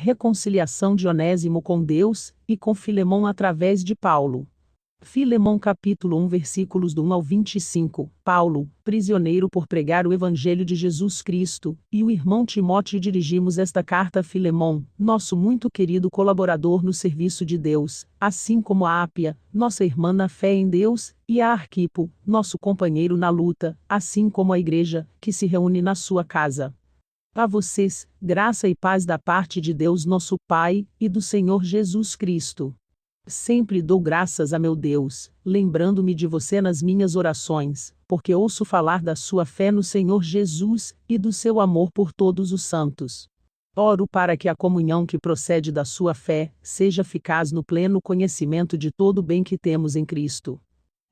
reconciliação de Onésimo com Deus, e com Filemon através de Paulo. Filemon capítulo 1 versículos do 1 ao 25, Paulo, prisioneiro por pregar o Evangelho de Jesus Cristo, e o irmão Timóteo dirigimos esta carta a Filemon, nosso muito querido colaborador no serviço de Deus, assim como a Ápia, nossa irmã na fé em Deus, e a Arquipo, nosso companheiro na luta, assim como a igreja, que se reúne na sua casa. A vocês, graça e paz da parte de Deus nosso Pai, e do Senhor Jesus Cristo. Sempre dou graças a meu Deus, lembrando-me de você nas minhas orações, porque ouço falar da sua fé no Senhor Jesus, e do seu amor por todos os santos. Oro para que a comunhão que procede da sua fé, seja eficaz no pleno conhecimento de todo o bem que temos em Cristo.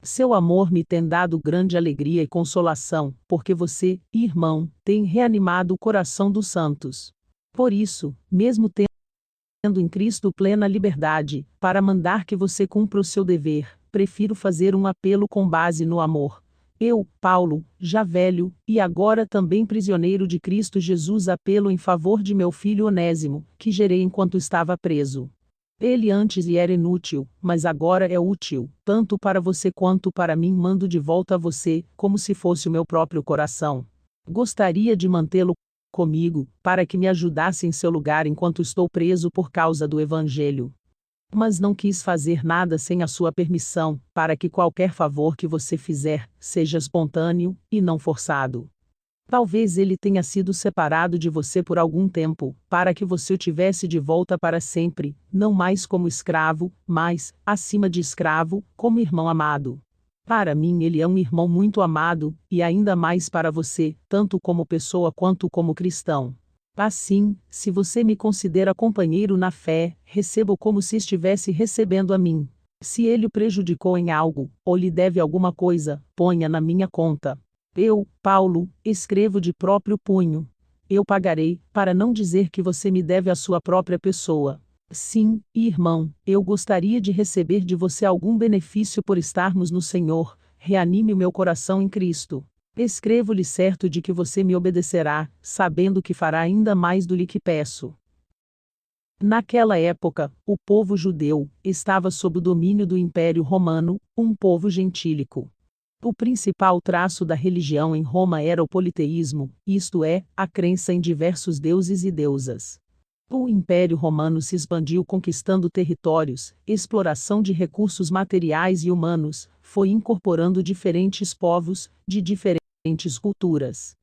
Seu amor me tem dado grande alegria e consolação, porque você, irmão, tem reanimado o coração dos santos. Por isso, mesmo tendo em Cristo plena liberdade, para mandar que você cumpra o seu dever, prefiro fazer um apelo com base no amor. Eu, Paulo, já velho, e agora também prisioneiro de Cristo Jesus, apelo em favor de meu filho Onésimo, que gerei enquanto estava preso. Ele antes lhe era inútil, mas agora é útil, tanto para você quanto para mim. Mando de volta a você, como se fosse o meu próprio coração. Gostaria de mantê-lo comigo, para que me ajudasse em seu lugar enquanto estou preso por causa do Evangelho. Mas não quis fazer nada sem a sua permissão, para que qualquer favor que você fizer, seja espontâneo, e não forçado. Talvez ele tenha sido separado de você por algum tempo, para que você o tivesse de volta para sempre, não mais como escravo, mas, acima de escravo, como irmão amado. Para mim ele é um irmão muito amado, e ainda mais para você, tanto como pessoa quanto como cristão. Assim, se você me considera companheiro na fé, receba-o como se estivesse recebendo a mim. Se ele o prejudicou em algo, ou lhe deve alguma coisa, ponha na minha conta. Eu, Paulo, escrevo de próprio punho. Eu pagarei, para não dizer que você me deve a sua própria pessoa. Sim, irmão, eu gostaria de receber de você algum benefício por estarmos no Senhor. Reanime o meu coração em Cristo. Escrevo-lhe certo de que você me obedecerá, sabendo que fará ainda mais do que peço. Naquela época, o povo judeu estava sob o domínio do Império Romano, um povo gentílico. O principal traço da religião em Roma era o politeísmo, isto é, a crença em diversos deuses e deusas. O Império Romano se expandiu conquistando territórios, exploração de recursos materiais e humanos, foi incorporando diferentes povos, de diferentes culturas.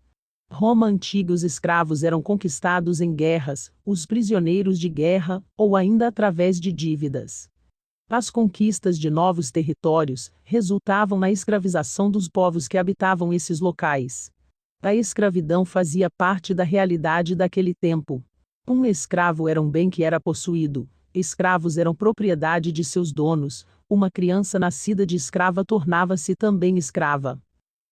Roma antiga, os escravos eram conquistados em guerras, os prisioneiros de guerra, ou ainda através de dívidas. As conquistas de novos territórios resultavam na escravização dos povos que habitavam esses locais. A escravidão fazia parte da realidade daquele tempo. Um escravo era um bem que era possuído, escravos eram propriedade de seus donos, uma criança nascida de escrava tornava-se também escrava.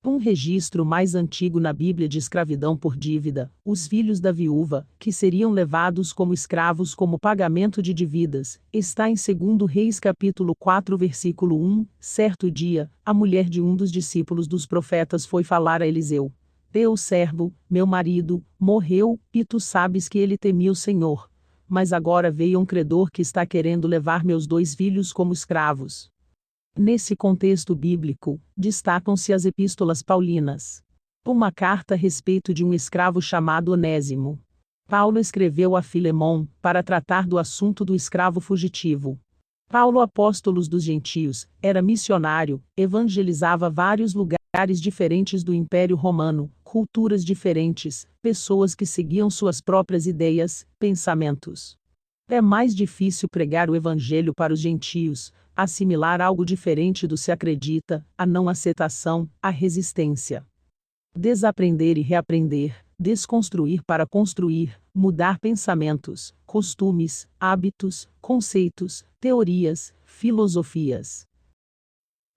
Um registro mais antigo na Bíblia de escravidão por dívida, os filhos da viúva, que seriam levados como escravos como pagamento de dívidas, está em 2 Reis capítulo 4 versículo 1, certo dia, a mulher de um dos discípulos dos profetas foi falar a Eliseu. Teu servo, meu marido, morreu, e tu sabes que ele temia o Senhor. Mas agora veio um credor que está querendo levar meus 2 filhos como escravos. Nesse contexto bíblico, destacam-se as epístolas paulinas. Uma carta a respeito de um escravo chamado Onésimo. Paulo escreveu a Filemon, para tratar do assunto do escravo fugitivo. Paulo, apóstolo dos gentios, era missionário, evangelizava vários lugares diferentes do Império Romano, culturas diferentes, pessoas que seguiam suas próprias ideias, pensamentos. É mais difícil pregar o evangelho para os gentios, assimilar algo diferente do se acredita, a não aceitação, a resistência. Desaprender e reaprender, desconstruir para construir, mudar pensamentos, costumes, hábitos, conceitos, teorias, filosofias.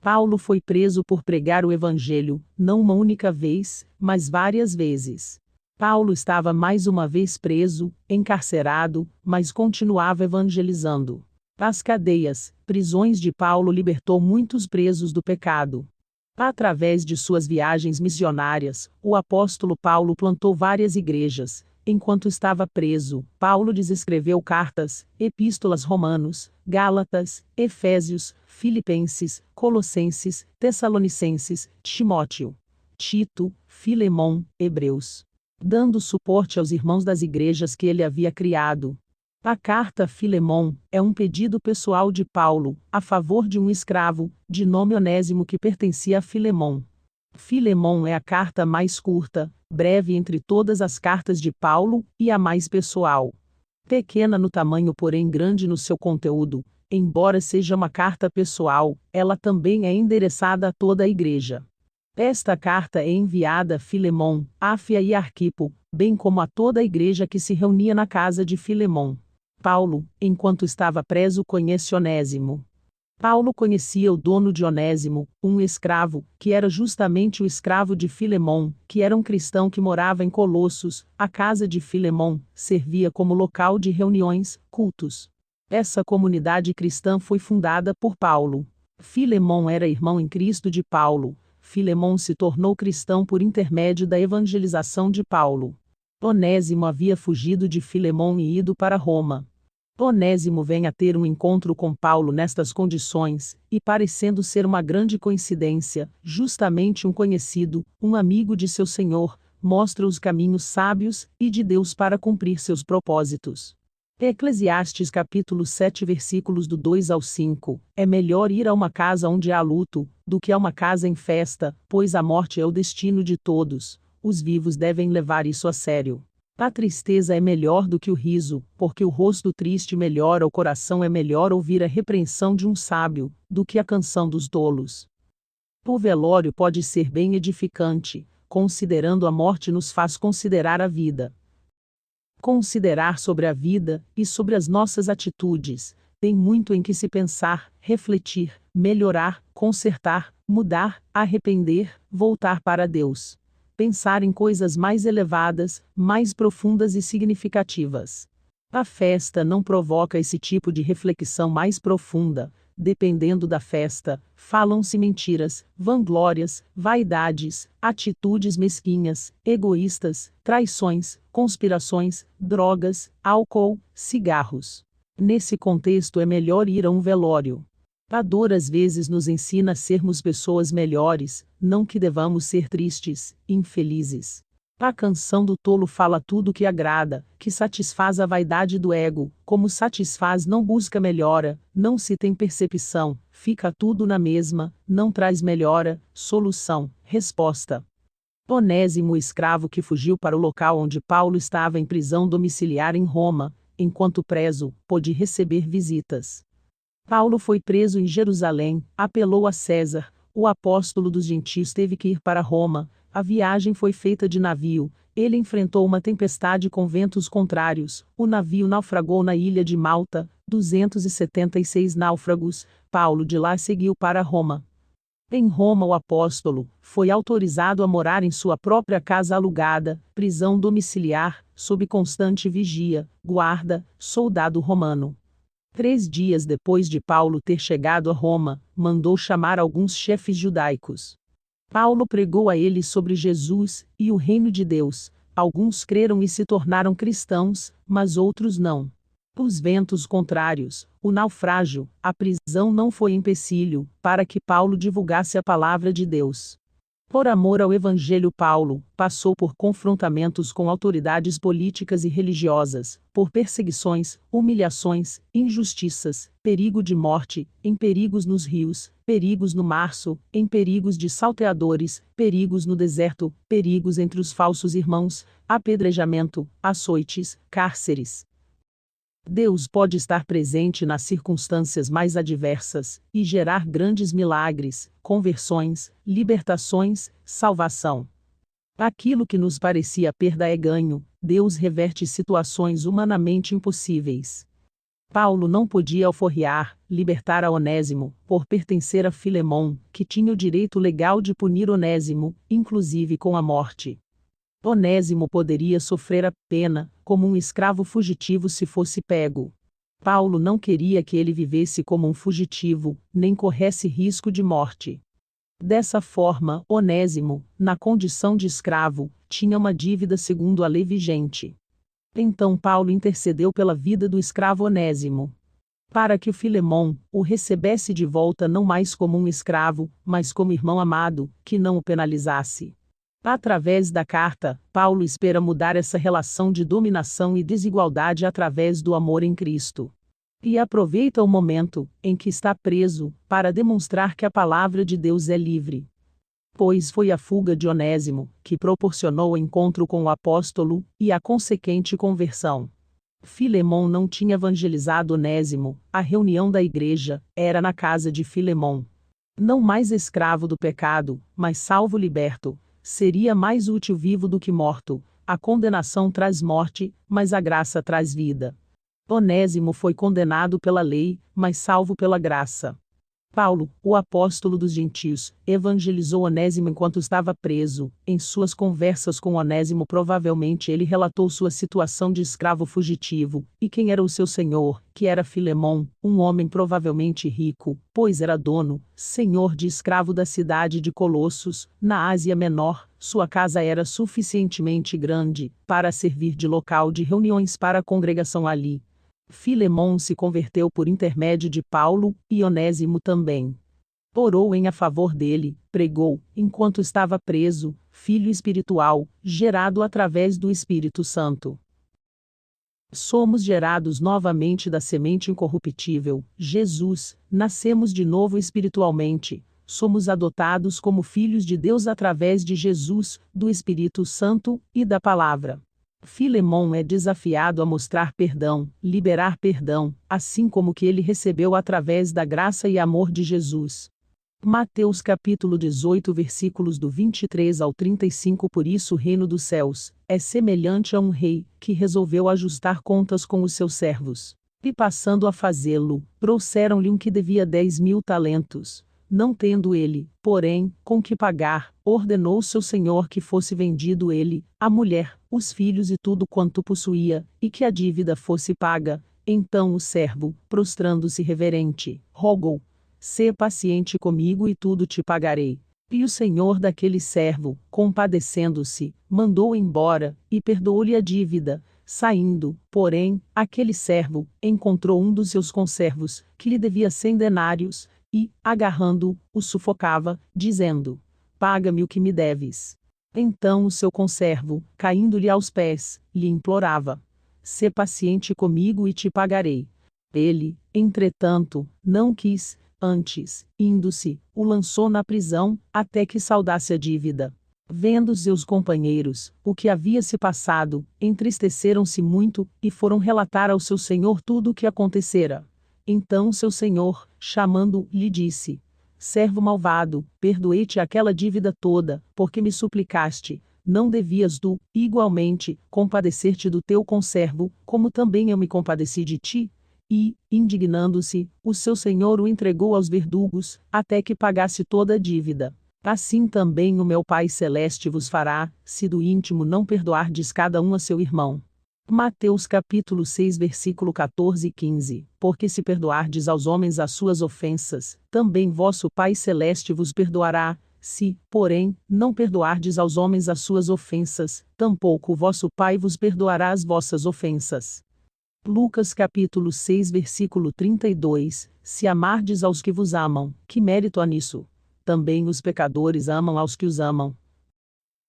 Paulo foi preso por pregar o evangelho, não uma única vez, mas várias vezes. Paulo estava mais uma vez preso, encarcerado, mas continuava evangelizando. As cadeias, prisões de Paulo libertou muitos presos do pecado. Através de suas viagens missionárias, o apóstolo Paulo plantou várias igrejas, Enquanto estava preso, Paulo escreveu cartas, epístolas Romanos, Gálatas, Efésios, Filipenses, Colossenses, Tessalonicenses, Timóteo, Tito, Filemon, Hebreus, dando suporte aos irmãos das igrejas que ele havia criado. A carta a Filemon é um pedido pessoal de Paulo, a favor de um escravo, de nome Onésimo que pertencia a Filemon. Filemon é a carta mais curta, breve entre todas as cartas de Paulo, e a mais pessoal. Pequena no tamanho, porém grande no seu conteúdo, embora seja uma carta pessoal, ela também é endereçada a toda a igreja. Esta carta é enviada a Filemon, Áfia e Arquipo, bem como a toda a igreja que se reunia na casa de Filemon. Paulo, enquanto estava preso, conhece Onésimo. Paulo conhecia o dono de Onésimo, um escravo, que era justamente o escravo de Filemon, que era um cristão que morava em Colossos. A casa de Filemon servia como local de reuniões, cultos. Essa comunidade cristã foi fundada por Paulo. Filemon era irmão em Cristo de Paulo. Filemon se tornou cristão por intermédio da evangelização de Paulo. Onésimo havia fugido de Filemon e ido para Roma. Onésimo vem a ter um encontro com Paulo nestas condições, e parecendo ser uma grande coincidência, justamente um conhecido, um amigo de seu Senhor, mostra os caminhos sábios e de Deus para cumprir seus propósitos. Eclesiastes capítulo 7 versículos do 2 ao 5, é melhor ir a uma casa onde há luto, do que a uma casa em festa, pois a morte é o destino de todos, os vivos devem levar isso a sério. A tristeza é melhor do que o riso, porque o rosto triste melhora o coração, é melhor ouvir a repreensão de um sábio, do que a canção dos tolos. O velório pode ser bem edificante, considerando a morte nos faz considerar a vida. Considerar sobre a vida, e sobre as nossas atitudes, tem muito em que se pensar, refletir, melhorar, consertar, mudar, arrepender, voltar para Deus. Pensar em coisas mais elevadas, mais profundas e significativas. A festa não provoca esse tipo de reflexão mais profunda. Dependendo da festa, falam-se mentiras, vanglórias, vaidades, atitudes mesquinhas, egoístas, traições, conspirações, drogas, álcool, cigarros. Nesse contexto é melhor ir a um velório. A dor às vezes nos ensina a sermos pessoas melhores, não que devamos ser tristes, infelizes. A canção do tolo fala tudo que agrada, que satisfaz a vaidade do ego, como satisfaz não busca melhora, não se tem percepção, fica tudo na mesma, não traz melhora, solução, resposta. Onésimo, o escravo que fugiu para o local onde Paulo estava em prisão domiciliar em Roma, enquanto preso, pôde receber visitas. Paulo foi preso em Jerusalém, apelou a César, o apóstolo dos gentios teve que ir para Roma, a viagem foi feita de navio, ele enfrentou uma tempestade com ventos contrários, o navio naufragou na ilha de Malta, 276 náufragos, Paulo de lá seguiu para Roma. Em Roma o apóstolo foi autorizado a morar em sua própria casa alugada, prisão domiciliar, sob constante vigia, guarda, soldado romano. 3 dias depois de Paulo ter chegado a Roma, mandou chamar alguns chefes judaicos. Paulo pregou a eles sobre Jesus e o reino de Deus. Alguns creram e se tornaram cristãos, mas outros não. Os ventos contrários, o naufrágio, a prisão não foi empecilho para que Paulo divulgasse a palavra de Deus. Por amor ao Evangelho, Paulo passou por confrontamentos com autoridades políticas e religiosas, por perseguições, humilhações, injustiças, perigo de morte, em perigos nos rios, perigos no março, em perigos de salteadores, perigos no deserto, perigos entre os falsos irmãos, apedrejamento, açoites, cárceres. Deus pode estar presente nas circunstâncias mais adversas e gerar grandes milagres, conversões, libertações, salvação. Aquilo que nos parecia perda é ganho, Deus reverte situações humanamente impossíveis. Paulo não podia alforriar, libertar a Onésimo, por pertencer a Filemon, que tinha o direito legal de punir Onésimo, inclusive com a morte. Onésimo poderia sofrer a pena, como um escravo fugitivo se fosse pego. Paulo não queria que ele vivesse como um fugitivo, nem corresse risco de morte. Dessa forma, Onésimo, na condição de escravo, tinha uma dívida segundo a lei vigente. Então Paulo intercedeu pela vida do escravo Onésimo, para que o Filemon o recebesse de volta não mais como um escravo, mas como irmão amado, que não o penalizasse. Através da carta, Paulo espera mudar essa relação de dominação e desigualdade através do amor em Cristo. E aproveita o momento em que está preso para demonstrar que a palavra de Deus é livre. Pois foi a fuga de Onésimo que proporcionou o encontro com o apóstolo e a consequente conversão. Filemon não tinha evangelizado Onésimo, a reunião da igreja era na casa de Filemon. Não mais escravo do pecado, mas salvo liberto, seria mais útil vivo do que morto. A condenação traz morte, mas a graça traz vida. Onésimo foi condenado pela lei, mas salvo pela graça. Paulo, o apóstolo dos gentios, evangelizou Onésimo enquanto estava preso. Em suas conversas com Onésimo, provavelmente ele relatou sua situação de escravo fugitivo, e quem era o seu senhor, que era Filemon, um homem provavelmente rico, pois era dono, senhor de escravo da cidade de Colossos, na Ásia Menor. Sua casa era suficientemente grande para servir de local de reuniões para a congregação ali. Filemon se converteu por intermédio de Paulo, e Onésimo também. Orou a favor dele, pregou, enquanto estava preso, filho espiritual, gerado através do Espírito Santo. Somos gerados novamente da semente incorruptível, Jesus, nascemos de novo espiritualmente, somos adotados como filhos de Deus através de Jesus, do Espírito Santo, e da Palavra. Filemon é desafiado a mostrar perdão, liberar perdão, assim como que ele recebeu através da graça e amor de Jesus. Mateus capítulo 18 versículos do 23 ao 35. Por isso o reino dos céus é semelhante a um rei, que resolveu ajustar contas com os seus servos. E passando a fazê-lo, trouxeram-lhe um que devia 10.000 talentos. Não tendo ele, porém, com que pagar, ordenou seu senhor que fosse vendido ele, a mulher, os filhos e tudo quanto possuía, e que a dívida fosse paga. Então o servo, prostrando-se reverente, rogou: sê paciente comigo e tudo te pagarei. E o senhor daquele servo, compadecendo-se, mandou embora, e perdoou-lhe a dívida. Saindo, porém, aquele servo encontrou um dos seus conservos, que lhe devia 100 denários, e, agarrando-o, o sufocava, dizendo: paga-me o que me deves. Então o seu conservo, caindo-lhe aos pés, lhe implorava: sê paciente comigo e te pagarei. Ele, entretanto, não quis, antes, indo-se, o lançou na prisão, até que saudasse a dívida. Vendo seus companheiros o que havia se passado, entristeceram-se muito, e foram relatar ao seu senhor tudo o que acontecera. Então seu senhor, chamando, lhe disse: servo malvado, perdoei-te aquela dívida toda, porque me suplicaste. Não devias tu, igualmente, compadecer-te do teu conservo, como também eu me compadeci de ti? E, indignando-se, o seu senhor o entregou aos verdugos, até que pagasse toda a dívida. Assim também o meu Pai Celeste vos fará, se do íntimo não perdoardes cada um a seu irmão. Mateus capítulo 6 versículo 14 e 15. Porque se perdoardes aos homens as suas ofensas, também vosso Pai Celeste vos perdoará. Se, porém, não perdoardes aos homens as suas ofensas, tampouco vosso Pai vos perdoará as vossas ofensas. Lucas capítulo 6 versículo 32. Se amardes aos que vos amam, que mérito há nisso? Também os pecadores amam aos que os amam.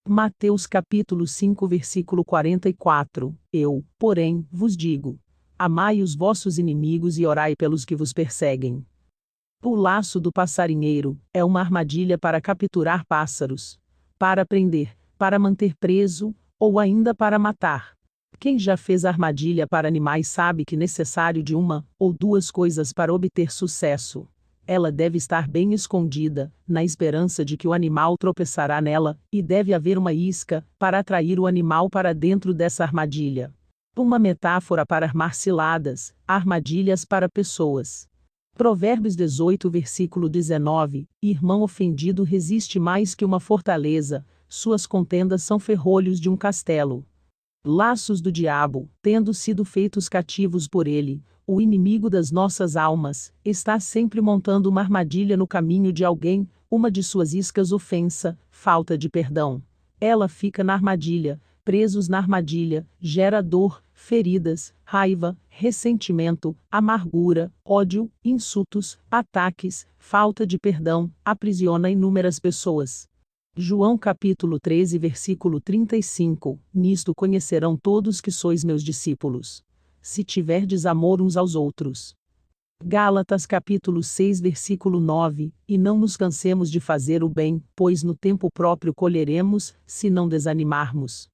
Mateus capítulo 5 versículo 44. Eu, porém, vos digo: amai os vossos inimigos e orai pelos que vos perseguem. O laço do passarinheiro é uma armadilha para capturar pássaros, para prender, para manter preso, ou ainda para matar. Quem já fez armadilha para animais sabe que é necessário de uma ou duas coisas para obter sucesso. Ela deve estar bem escondida, na esperança de que o animal tropeçará nela, e deve haver uma isca, para atrair o animal para dentro dessa armadilha. Uma metáfora para armar ciladas, armadilhas para pessoas. Provérbios 18 versículo 19, irmão ofendido resiste mais que uma fortaleza, suas contendas são ferrolhos de um castelo. Laços do diabo, tendo sido feitos cativos por ele, o inimigo das nossas almas, está sempre montando uma armadilha no caminho de alguém, uma de suas iscas ofensa, falta de perdão. Ela fica na armadilha, presos na armadilha, gera dor, feridas, raiva, ressentimento, amargura, ódio, insultos, ataques, falta de perdão, aprisiona inúmeras pessoas. João capítulo 13 versículo 35, nisto conhecerão todos que sois meus discípulos, se tiverdes amor uns aos outros. Gálatas capítulo 6 versículo 9, e não nos cansemos de fazer o bem, pois no tempo próprio colheremos, se não desanimarmos.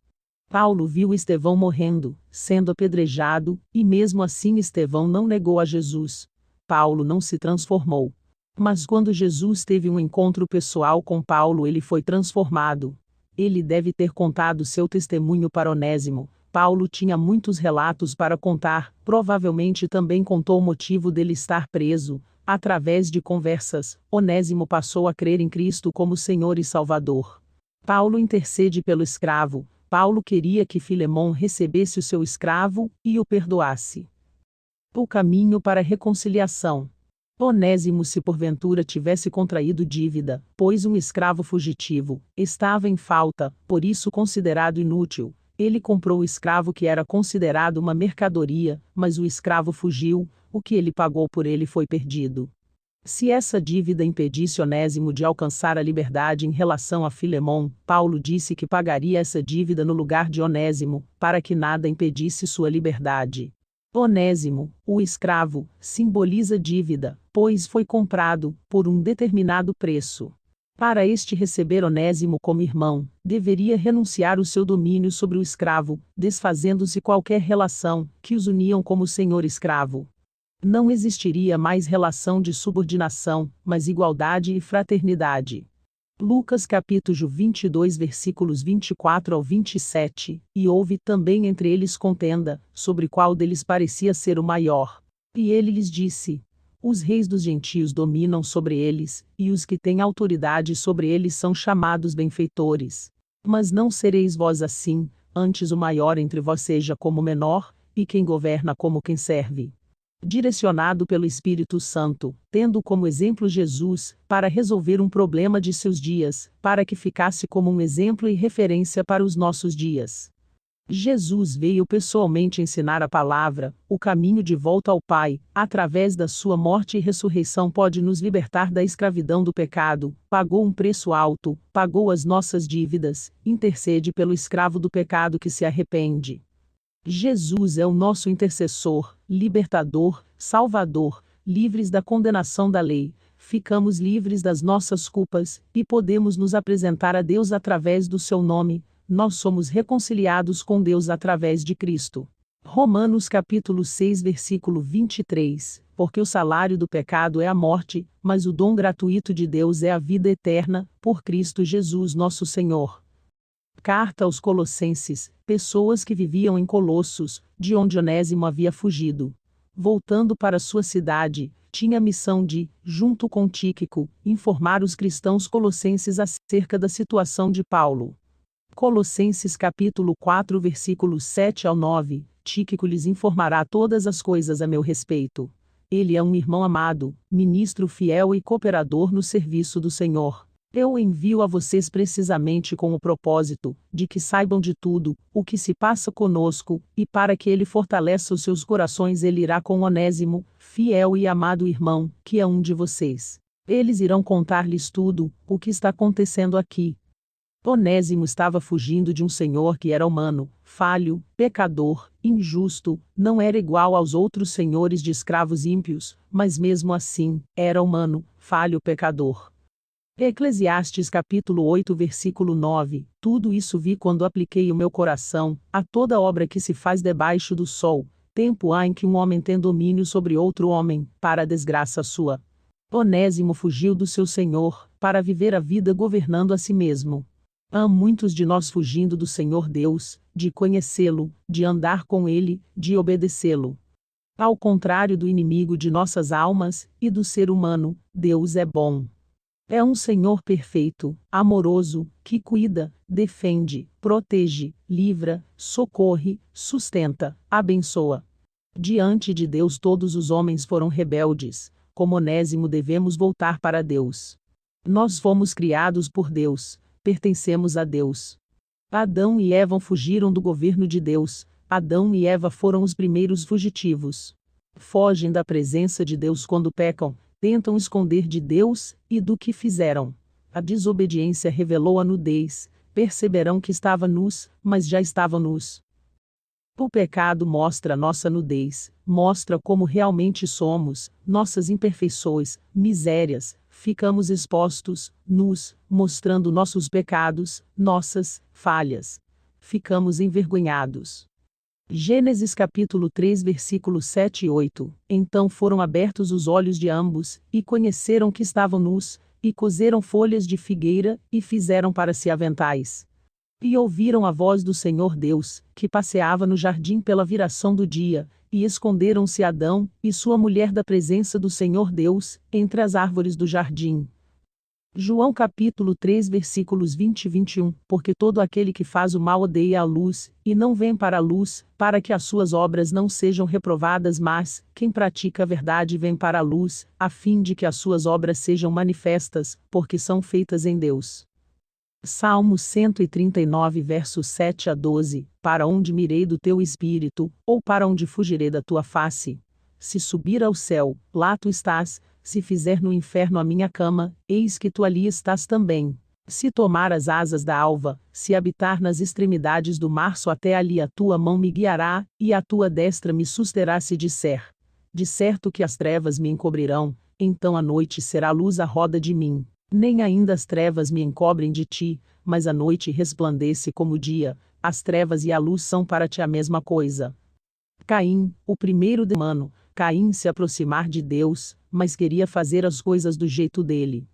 Paulo viu Estevão morrendo, sendo apedrejado, e mesmo assim Estevão não negou a Jesus. Paulo não se transformou. Mas quando Jesus teve um encontro pessoal com Paulo, ele foi transformado. Ele deve ter contado seu testemunho para Onésimo. Paulo tinha muitos relatos para contar, provavelmente também contou o motivo dele estar preso. Através de conversas, Onésimo passou a crer em Cristo como Senhor e Salvador. Paulo intercede pelo escravo. Paulo queria que Filemon recebesse o seu escravo e o perdoasse. O caminho para a reconciliação. Onésimo, se porventura tivesse contraído dívida, pois um escravo fugitivo estava em falta, por isso considerado inútil, ele comprou o escravo que era considerado uma mercadoria, mas o escravo fugiu, o que ele pagou por ele foi perdido. Se essa dívida impedisse Onésimo de alcançar a liberdade em relação a Filemon, Paulo disse que pagaria essa dívida no lugar de Onésimo, para que nada impedisse sua liberdade. Onésimo, o escravo, simboliza dívida, pois foi comprado, por um determinado preço. Para este receber Onésimo como irmão, deveria renunciar o seu domínio sobre o escravo, desfazendo-se qualquer relação que os uniam como senhor-escravo. Não existiria mais relação de subordinação, mas igualdade e fraternidade. Lucas capítulo 22 versículos 24 ao 27, e houve também entre eles contenda, sobre qual deles parecia ser o maior. E ele lhes disse: os reis dos gentios dominam sobre eles, e os que têm autoridade sobre eles são chamados benfeitores. Mas não sereis vós assim, antes o maior entre vós seja como o menor, e quem governa como quem serve. Direcionado pelo Espírito Santo, tendo como exemplo Jesus, para resolver um problema de seus dias, para que ficasse como um exemplo e referência para os nossos dias. Jesus veio pessoalmente ensinar a palavra, o caminho de volta ao Pai, através da sua morte e ressurreição pode nos libertar da escravidão do pecado, pagou um preço alto, pagou as nossas dívidas, intercede pelo escravo do pecado que se arrepende. Jesus é o nosso intercessor, libertador, salvador, livres da condenação da lei, ficamos livres das nossas culpas, e podemos nos apresentar a Deus através do seu nome. Nós somos reconciliados com Deus através de Cristo. Romanos capítulo 6 versículo 23, porque o salário do pecado é a morte, mas o dom gratuito de Deus é a vida eterna, por Cristo Jesus nosso Senhor. Carta aos Colossenses, pessoas que viviam em Colossos, de onde Onésimo havia fugido. Voltando para sua cidade, tinha a missão de, junto com Tíquico, informar os cristãos colossenses acerca da situação de Paulo. Colossenses capítulo 4 versículos 7 ao 9, Tíquico lhes informará todas as coisas a meu respeito. Ele é um irmão amado, ministro fiel e cooperador no serviço do Senhor. Eu o envio a vocês precisamente com o propósito, de que saibam de tudo, o que se passa conosco, e para que ele fortaleça os seus corações ele irá com Onésimo, fiel e amado irmão, que é um de vocês. Eles irão contar-lhes tudo, o que está acontecendo aqui. Onésimo estava fugindo de um senhor que era humano, falho, pecador, injusto, não era igual aos outros senhores de escravos ímpios, mas mesmo assim, era humano, falho, pecador. Eclesiastes capítulo 8 versículo 9, tudo isso vi quando apliquei o meu coração, a toda obra que se faz debaixo do sol, tempo há em que um homem tem domínio sobre outro homem, para a desgraça sua. Onésimo fugiu do seu senhor, para viver a vida governando a si mesmo. Há muitos de nós fugindo do Senhor Deus, de conhecê-lo, de andar com ele, de obedecê-lo. Ao contrário do inimigo de nossas almas, e do ser humano, Deus é bom. É um Senhor perfeito, amoroso, que cuida, defende, protege, livra, socorre, sustenta, abençoa. Diante de Deus todos os homens foram rebeldes, como Onésimo devemos voltar para Deus. Nós fomos criados por Deus, pertencemos a Deus. Adão e Eva fugiram do governo de Deus, Adão e Eva foram os primeiros fugitivos. Fogem da presença de Deus quando pecam, tentam esconder de Deus e do que fizeram. A desobediência revelou a nudez, perceberão que estava nus, mas já estavam nus. O pecado mostra nossa nudez, mostra como realmente somos, nossas imperfeições, misérias, ficamos expostos, nus, mostrando nossos pecados, nossas falhas. Ficamos envergonhados. Gênesis capítulo 3 versículos 7 e 8. Então foram abertos os olhos de ambos, e conheceram que estavam nus, e coseram folhas de figueira, e fizeram para si aventais. E ouviram a voz do Senhor Deus, que passeava no jardim pela viração do dia, e esconderam-se Adão e sua mulher da presença do Senhor Deus, entre as árvores do jardim. João capítulo 3 versículos 20 e 21. Porque todo aquele que faz o mal odeia a luz, e não vem para a luz, para que as suas obras não sejam reprovadas, mas, quem pratica a verdade vem para a luz, a fim de que as suas obras sejam manifestas, porque são feitas em Deus. Salmo 139 versos 7 a 12. Para onde mirei do teu espírito, ou para onde fugirei da tua face? Se subir ao céu, lá tu estás. Se fizer no inferno a minha cama, eis que tu ali estás também. Se tomar as asas da alva, se habitar nas extremidades do março, até ali a tua mão me guiará, e a tua destra me susterá. Se disser, de certo que as trevas me encobrirão, então a noite será luz à roda de mim. Nem ainda as trevas me encobrem de ti, mas a noite resplandece como o dia, as trevas e a luz são para ti a mesma coisa. Caim, o primeiro ser humano. Caim se aproximar de Deus, mas queria fazer as coisas do jeito dele.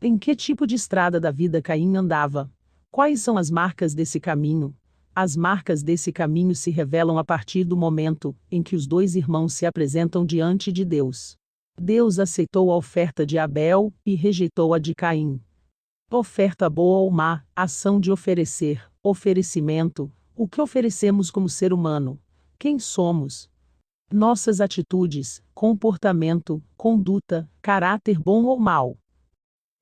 Em que tipo de estrada da vida Caim andava? Quais são as marcas desse caminho? As marcas desse caminho se revelam a partir do momento em que os dois irmãos se apresentam diante de Deus. Deus aceitou a oferta de Abel e rejeitou a de Caim. Oferta boa ou má, ação de oferecer, oferecimento, o que oferecemos como ser humano? Quem somos? Nossas atitudes, comportamento, conduta, caráter bom ou mau.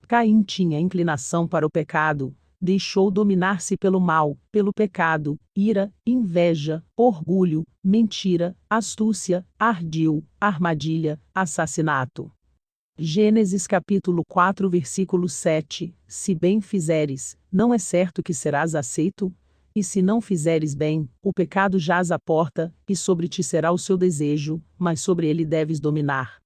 Caim tinha inclinação para o pecado, deixou dominar-se pelo mal, pelo pecado, ira, inveja, orgulho, mentira, astúcia, ardil, armadilha, assassinato. Gênesis capítulo 4 versículo 7. Se bem fizeres, não é certo que serás aceito? E se não fizeres bem, o pecado jaz à porta, e sobre ti será o seu desejo, mas sobre ele deves dominar.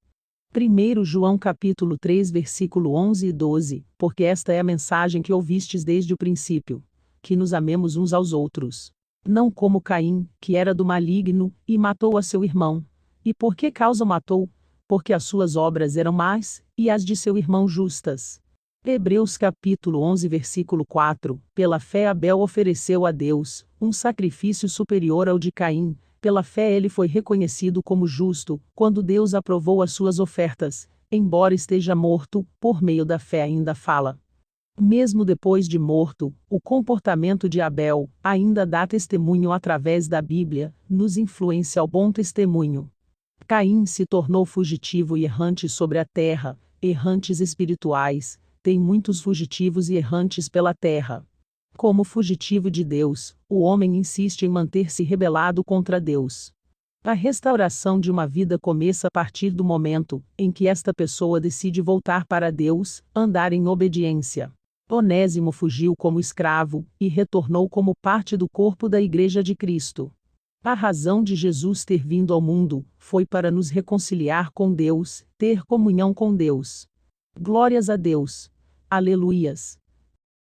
1 João capítulo 3 versículo 11 e 12. Porque esta é a mensagem que ouvistes desde o princípio, que nos amemos uns aos outros. Não como Caim, que era do maligno, e matou a seu irmão. E por que causa o matou? Porque as suas obras eram más, e as de seu irmão justas. Hebreus capítulo 11 versículo 4. Pela fé Abel ofereceu a Deus um sacrifício superior ao de Caim. Pela fé ele foi reconhecido como justo, quando Deus aprovou as suas ofertas. Embora esteja morto, por meio da fé ainda fala. Mesmo depois de morto, o comportamento de Abel ainda dá testemunho através da Bíblia, nos influencia ao bom testemunho. Caim se tornou fugitivo e errante sobre a terra, errantes espirituais. Tem muitos fugitivos e errantes pela terra. Como fugitivo de Deus, o homem insiste em manter-se rebelado contra Deus. A restauração de uma vida começa a partir do momento em que esta pessoa decide voltar para Deus, andar em obediência. Onésimo fugiu como escravo e retornou como parte do corpo da Igreja de Cristo. A razão de Jesus ter vindo ao mundo foi para nos reconciliar com Deus, ter comunhão com Deus. Glórias a Deus. Aleluias.